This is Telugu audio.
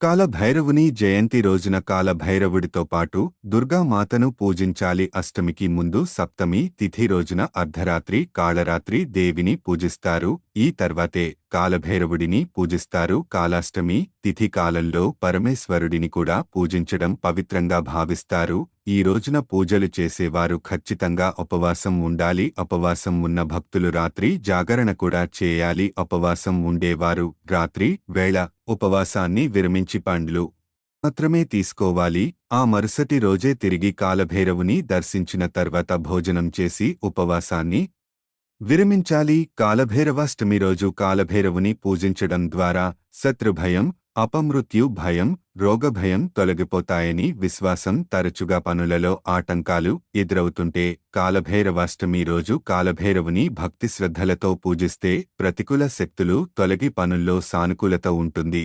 కాలభైరవుని జయంతి రోజున కాలభైరవుడితో పాటు దుర్గామాతను పూజించాలి. అష్టమికి ముందు సప్తమి తిథి రోజున అర్ధరాత్రి కాళరాత్రి దేవిని పూజిస్తారు. ఈ తర్వాతే కాలభైరవుడిని పూజిస్తారు. కాలాష్టమి తిథి కాలంలో పరమేశ్వరుడిని కూడా పూజించడం పవిత్రంగా భావిస్తారు. ఈ రోజున పూజలు చేసేవారు ఖచ్చితంగా ఉపవాసం ఉండాలి. ఉపవాసం ఉన్న భక్తులు రాత్రి జాగరణ కూడా చేయాలి. ఉపవాసం ఉండేవారు రాత్రి వేళ ఉపవాసాన్ని విరమించి పండ్లు మాత్రమే తీసుకోవాలి. ఆ మరుసటి రోజే తిరిగి కాలభైరవుని దర్శించిన తర్వాత భోజనం చేసి ఉపవాసాన్ని విరమించాలి. కాలభైరవాష్టమి రోజు కాలభైరవుని పూజించడం ద్వారా శత్రుభయం, అపమృత్యు భయం, రోగభయం తొలగిపోతాయని విశ్వాసం. తరచుగా పనులలో ఆటంకాలు ఎదురవుతుంటే కాలభైరవాష్టమి రోజు కాలభైరవుని భక్తి శ్రద్ధలతో పూజిస్తే ప్రతికూల శక్తులు తొలగి పనుల్లో సానుకూలత ఉంటుంది.